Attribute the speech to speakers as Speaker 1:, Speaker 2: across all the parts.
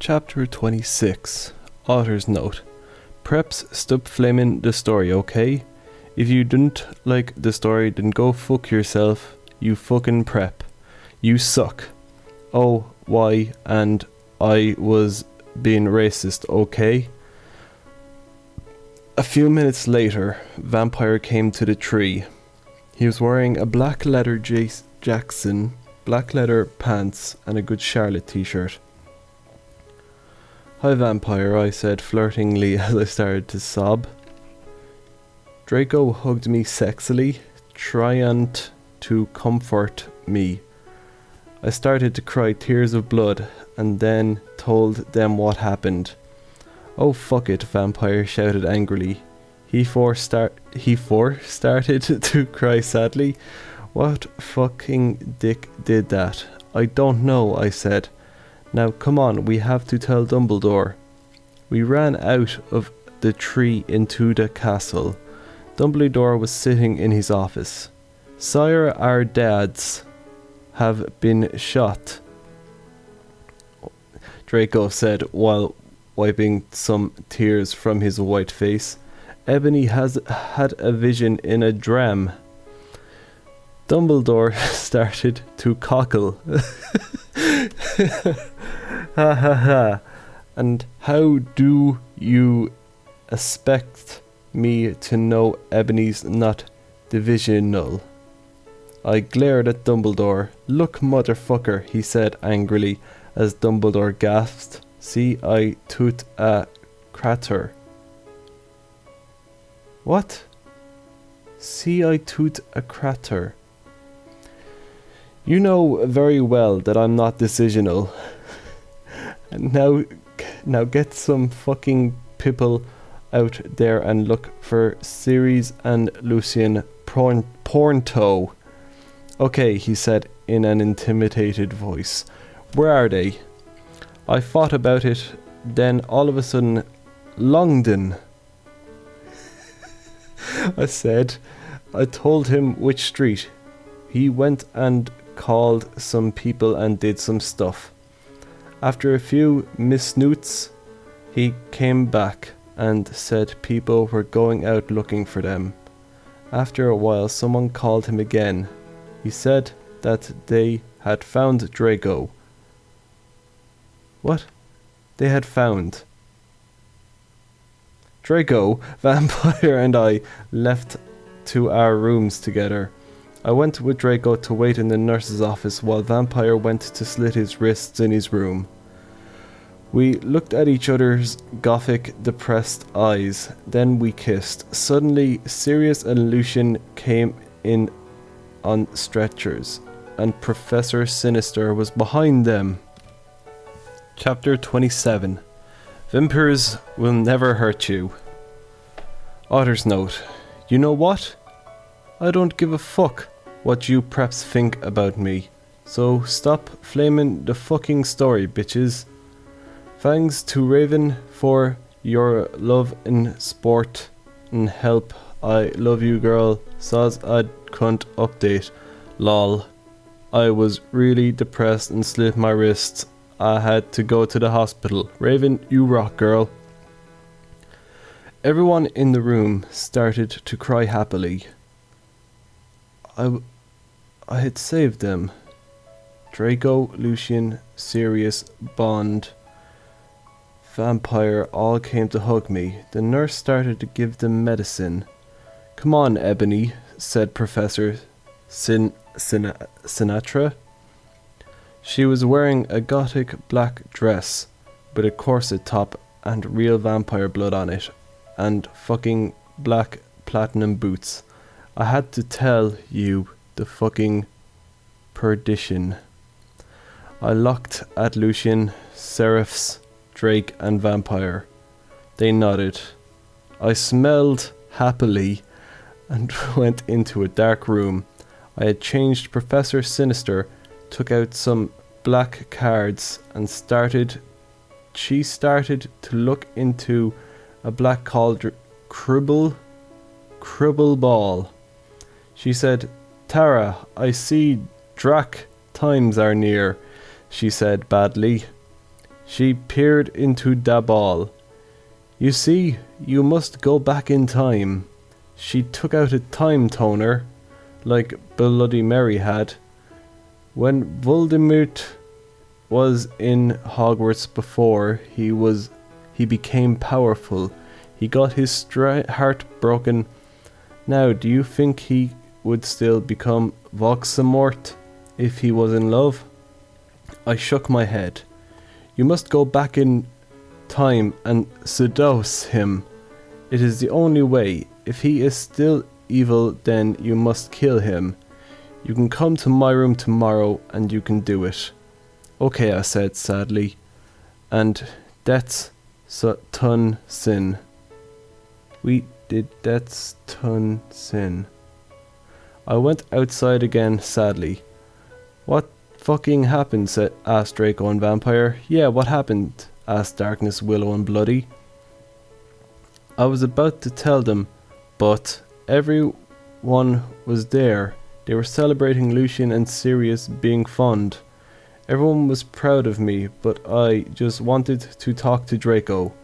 Speaker 1: Chapter 26. Author's Note. Preps, stop flaming the story, okay? If you didn't like the story, then go fuck yourself, you fucking prep. You suck. Oh, why, and I was being racist, okay? A few minutes later, Vampire came to the tree. He was wearing a black leather Jackson, black leather pants, and a Good Charlotte t-shirt. "Hi, Vampire," I said flirtingly as I started to sob. Draco hugged me sexily, trying to comfort me. I started to cry tears of blood and then told them what happened. "Oh, fuck it," Vampire shouted angrily. He started to cry sadly. "What fucking dick did that?" "I don't know," I said. "Now come on, we have to tell Dumbledore." We ran out of the tree into the castle. Dumbledore was sitting in his office. "Sire, our dads have been shot," Draco said while wiping some tears from his white face. "Ebony has had a vision in a dram." Dumbledore started to cockle. "Ha ha ha. And how do you expect me to know Ebony's not divisional?" I glared at Dumbledore. "Look, motherfucker," he said angrily as Dumbledore gasped. "See, I toot a crater." "What?" "See, I toot a crater." "You know very well that I'm not decisional. And now get some fucking people out there and look for Ceres and Lucian Pornto." "Okay," he said in an intimidated voice. "Where are they?" I thought about it, then all of a sudden, "Longdon," I said. I told him which street. He went and called some people and did some stuff. After a few misnoots, he came back and said people were going out looking for them. After a while, someone called him again. He said that they had found Draco. What? They had found Draco. Vampire and I left to our rooms together. I went with Draco to wait in the nurse's office while Vampire went to slit his wrists in his room. We looked at each other's gothic, depressed eyes, then we kissed. Suddenly, Sirius and Lucian came in on stretchers, and Professor Sinister was behind them. Chapter 27. Vampires will never hurt you. Author's Note. You know what? I don't give a fuck what you preps think about me. So stop flaming the fucking story, bitches. Thanks to Raven for your love and sport and help. I love you, girl. Soz I'd cunt update. Lol. I was really depressed and slit my wrists. I had to go to the hospital. Raven, you rock, girl. Everyone in the room started to cry happily. I had saved them. Draco, Lucian, Sirius, Bond, Vampire all came to hug me. The nurse started to give them medicine. "Come on, Ebony," said Professor Sinatra. She was wearing a gothic black dress with a corset top and real vampire blood on it, and fucking black platinum boots. I had to tell you the fucking perdition. I looked at Lucian, Seraphs, Drake and Vampire. They nodded. I smelled happily and went into a dark room. I had changed. Professor Sinister took out some black cards and she started to look into a black cauldron. Cribble ball. She said, "Tara, I see Drac times are near," she said badly. She peered into the ball. You see, you must go back in time. She took out a time toner, like Bloody Mary had. When Voldemort was in Hogwarts before he became powerful. He got his heart broken. Now, do you think he would still become Voldemort if he was in love? I shook my head. You must go back in time and seduce him. It is the only way. If he is still evil, then you must kill him. You can come to my room tomorrow and you can do it. Okay, I said sadly. And that's ton sin. We did that's ton sin. I went outside again sadly. What fucking happened? Asked Draco and Vampire. Yeah, what happened? Asked Darkness, Willow and Bloody. I was about to tell them, but everyone was there. They were celebrating Lucian and Sirius being fond. Everyone was proud of me, but I just wanted to talk to Draco.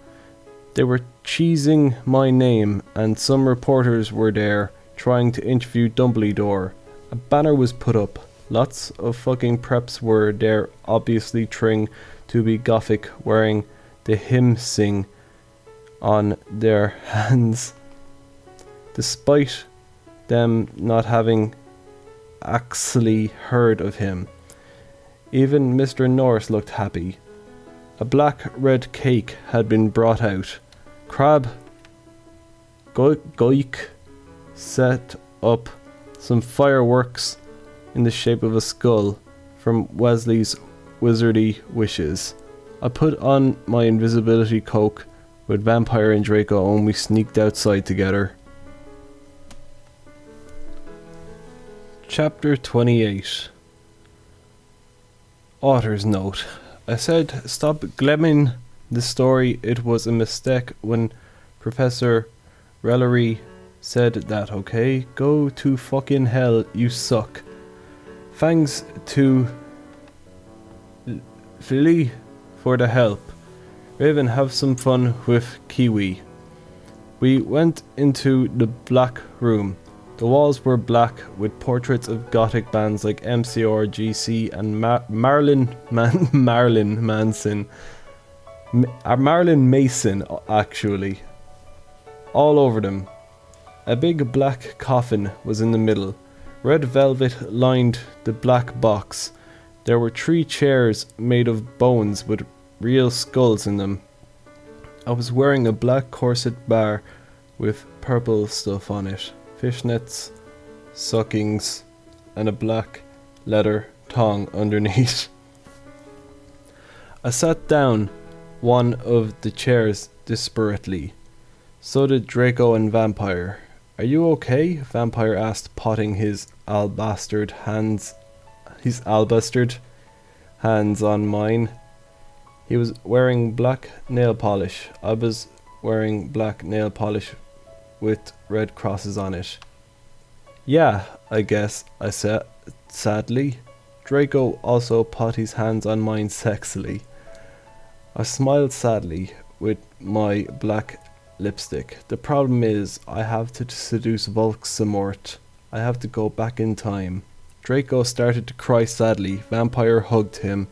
Speaker 1: They were cheesing my name, and some reporters were there trying to interview Dumbledore. A banner was put up. Lots of fucking preps were there, obviously trying to be gothic, wearing the hymn sing on their hands, despite them not having actually heard of him. Even Mr. Norris looked happy. A black-red cake had been brought out. Crab Goik set up some fireworks in the shape of a skull from Wesley's wizardy wishes. I put on my invisibility cloak with Vampire and Draco and we sneaked outside together. Chapter 28. Author's note. I said stop glemming the story. It was a mistake when Professor Rellery said that. Okay, go to fucking hell, you suck. Thanks to Philly for the help. Raven, have some fun with Kiwi. We went into the black room. The walls were black with portraits of gothic bands like MCR, GC and Marilyn Manson. Marilyn Mason, actually. All over them. A big black coffin was in the middle. Red velvet lined the black box. There were 3 chairs made of bones with real skulls in them. I was wearing a black corset bar with purple stuff on it. Fishnets, suckings, and a black leather thong underneath. I sat down one of the chairs desperately. So did Draco and Vampire. Are you okay? Vampire asked, potting his alabastered hands on mine. He was wearing black nail polish. I was wearing black nail polish with red crosses on it. Yeah, I guess, I said sadly. Draco also put his hands on mine sexily. I smiled sadly with my black lipstick. The problem is, I have to seduce Voldemort. I have to go back in time. Draco started to cry sadly. Vampire hugged him.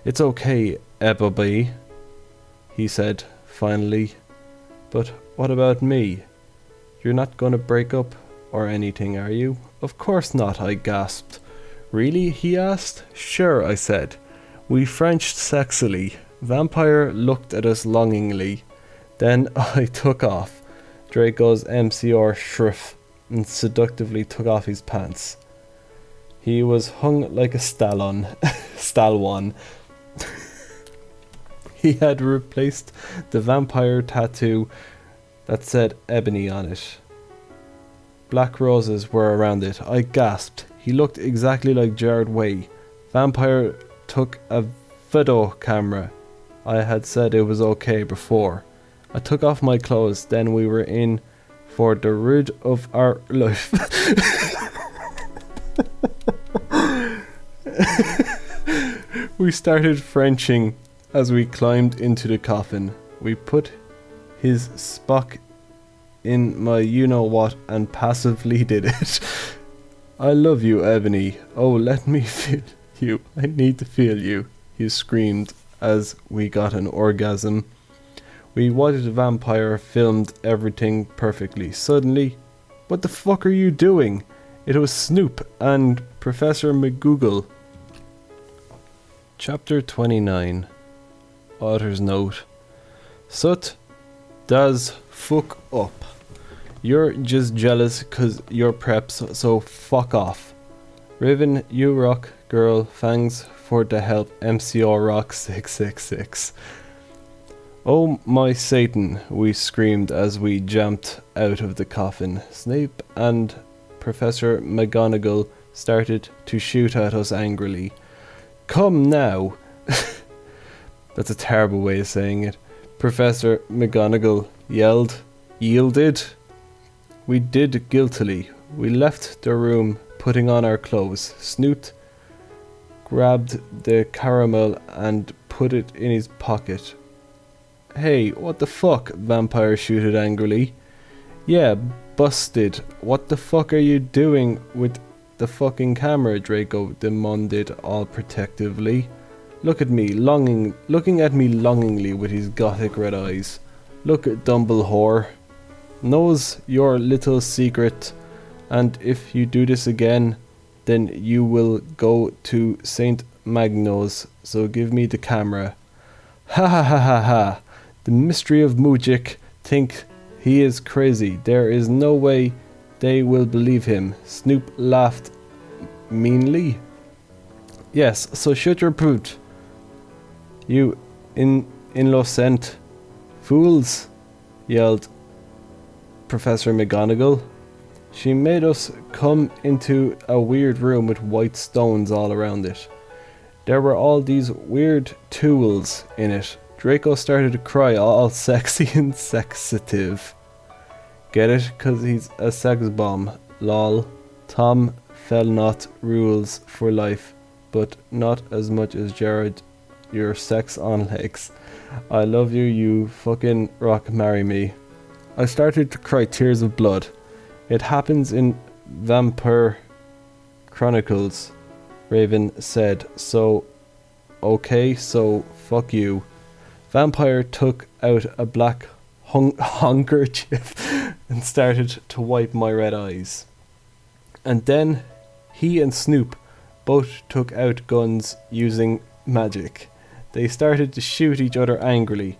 Speaker 1: It's okay, Ebobby, he said finally. But what about me? You're not gonna break up or anything, are you? Of course not, I gasped. Really? He asked. Sure, I said. We Frenched sexily. Vampire looked at us longingly. Then I took off Draco's MCR shrift and seductively took off his pants. He was hung like a stallion. He had replaced the vampire tattoo that said ebony on it. Black roses were around it. I gasped. He looked exactly like Jared Way. Vampire took a video camera. I had said it was okay before. I took off my clothes, then we were in for the ride of our life. We started Frenching as we climbed into the coffin. We put his Spock in my you-know-what and passively did it. I love you, Ebony. Oh, let me feel you. I need to feel you, he screamed as we got an orgasm. We watched the vampire filmed everything perfectly. Suddenly, what the fuck are you doing? It was Snoop and Professor McGoogle. Chapter 29. Author's note. Sut, das fuck up. You're just jealous cause you're preps, so fuck off. Riven, you rock, girl, thanks for the help, MCR Rock 666. Oh my Satan, we screamed as we jumped out of the coffin. Snape and Professor McGonagall started to shoot at us angrily. Come now! That's a terrible way of saying it. Professor McGonagall yielded. We did guiltily. We left the room, putting on our clothes. Snoot grabbed the caramel and put it in his pocket. Hey, what the fuck? Vampire shooted angrily. Yeah, busted. What the fuck are you doing with the fucking camera? Draco demanded all protectively. Look at me, looking at me longingly with his gothic red eyes. Look, Dumbledore. Knows your little secret, and if you do this again, then you will go to St. Magno's, so give me the camera. Ha ha ha ha ha. The mystery of Mujik think he is crazy. There is no way they will believe him. Snoop laughed meanly. Yes, so shut your boot. You innocent fools, yelled Professor McGonagall. She made us come into a weird room with white stones all around it. There were all these weird tools in it. Draco started to cry, all sexy and sexative. Get it? 'Cause he's a sex bomb. Lol. Tom Felnot rules for life, but not as much as Jared. Your sex on legs. I love you, you fucking rock, marry me. I started to cry tears of blood. It happens in Vampire Chronicles, Raven said. So, okay, so fuck you. Vampire took out a black handkerchief and started to wipe my red eyes. And then he and Snoop both took out guns using magic. They started to shoot each other angrily.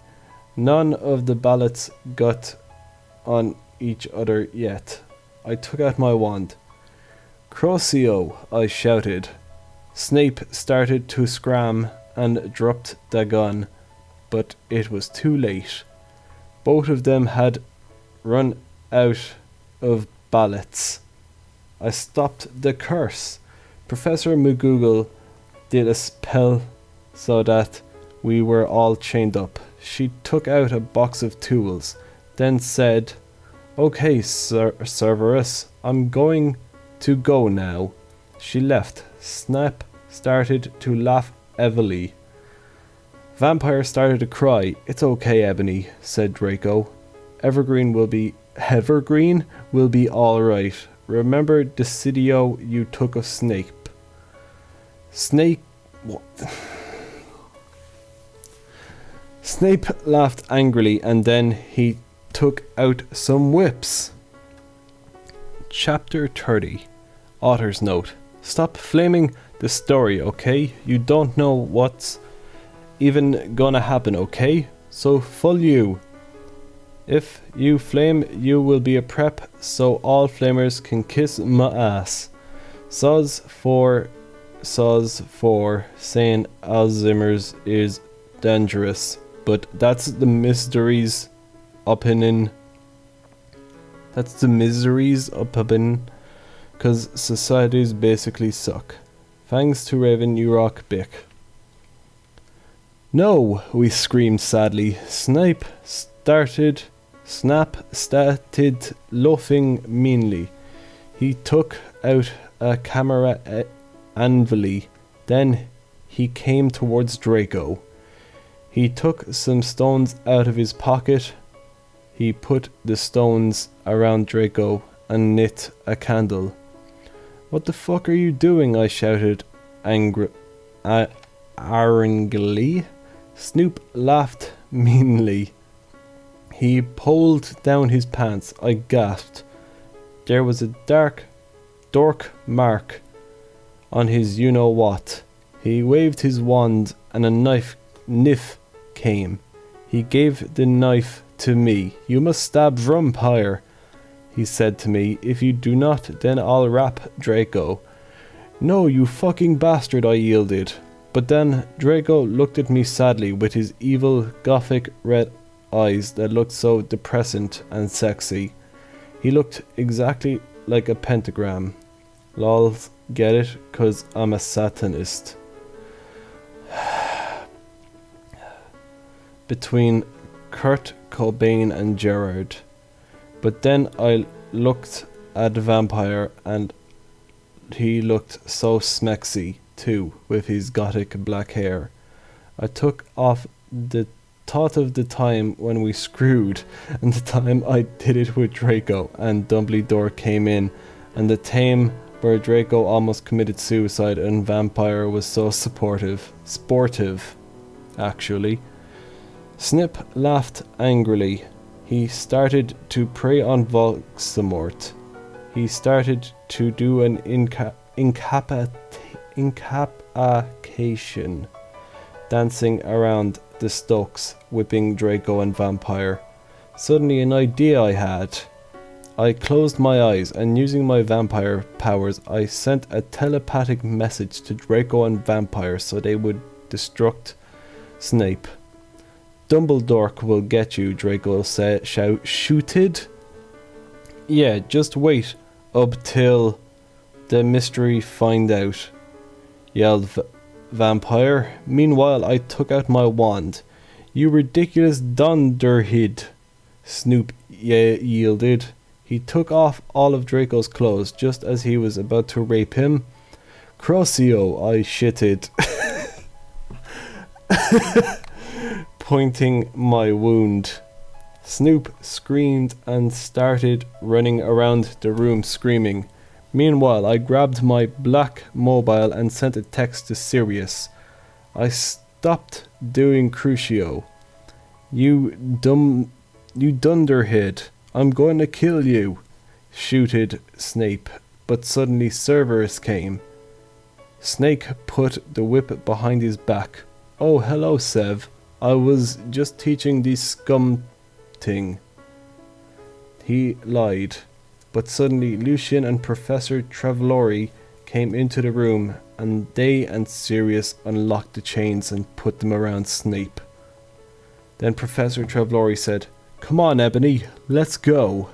Speaker 1: None of the ballots got on each other yet. I took out my wand. Crucio, I shouted. Snape started to scram and dropped the gun, but it was too late. Both of them had run out of ballots. I stopped the curse. Professor McGoogle did a spell so that we were all chained up. She took out a box of tools, then said, Okay, Cerberus, I'm going to go now. She left. Snap started to laugh heavily. Vampire started to cry. It's okay, Ebony, said Draco. Evergreen will be alright. Remember the Decidio you took of Snape. What? Snape laughed angrily and then he took out some whips. Chapter 30. Author's note. Stop flaming the story, okay? You don't know what's even gonna happen, okay? So full you. If you flame, you will be a prep, so all flamers can kiss my ass. Soz for saying Alzheimer's is dangerous, but that's the mystery's opinion. That's the misery's opinion, cause societies basically suck. Thanks to Raven, you rock Bick. No, we screamed sadly. Snap started laughing meanly. He took out a camera anvily. Then he came towards Draco. He took some stones out of his pocket. He put the stones around Draco and lit a candle. "What the fuck are you doing?" I shouted angrily. Snoop laughed meanly. He pulled down his pants. I gasped. There was a dark mark on his you-know-what. He waved his wand and a knife came. He gave the knife to me. "You must stab vampire," he said to me. "If you do not, then I'll rap Draco." "No, you fucking bastard," I yielded. But then Draco looked at me sadly with his evil gothic red eyes that looked so depressant and sexy. He looked exactly like a pentagram. Lols, get it? 'Cause I'm a satanist. Between Kurt Cobain and Gerard. But then I looked at the vampire and he looked so smexy too, with his gothic black hair. I took off the thought of the time when we screwed, and the time I did it with Draco, and Dumbledore came in, and the time where Draco almost committed suicide and Vampire was so sportive, actually. Snip laughed angrily. He started to prey on Voldemort. He started to do an incapacitation, dancing around the Stokes, whipping Draco and Vampire. Suddenly an idea I had. I closed my eyes and using my vampire powers I sent a telepathic message to Draco and Vampire so they would destruct Snape. "Dumbledore will get you," Draco shouted. "Yeah, just wait up till the mystery find out," yelled Vampire. Meanwhile I took out my wand. "You ridiculous dunderhead," Snoop yielded. He took off all of Draco's clothes just as he was about to rape him. "Crossio," I shitted, pointing my wound. Snoop screamed and started running around the room screaming. Meanwhile, I grabbed my black mobile and sent a text to Sirius. I stopped doing Crucio. You dunderhead, I'm going to kill you," shouted Snape, but suddenly Cerberus came. Snake put the whip behind his back. "Oh, hello, Sev. I was just teaching the scum thing." He lied. But suddenly Lucian and Professor Travellori came into the room and they and Sirius unlocked the chains and put them around Snape. Then Professor Travellori said, "Come on, Ebony, let's go."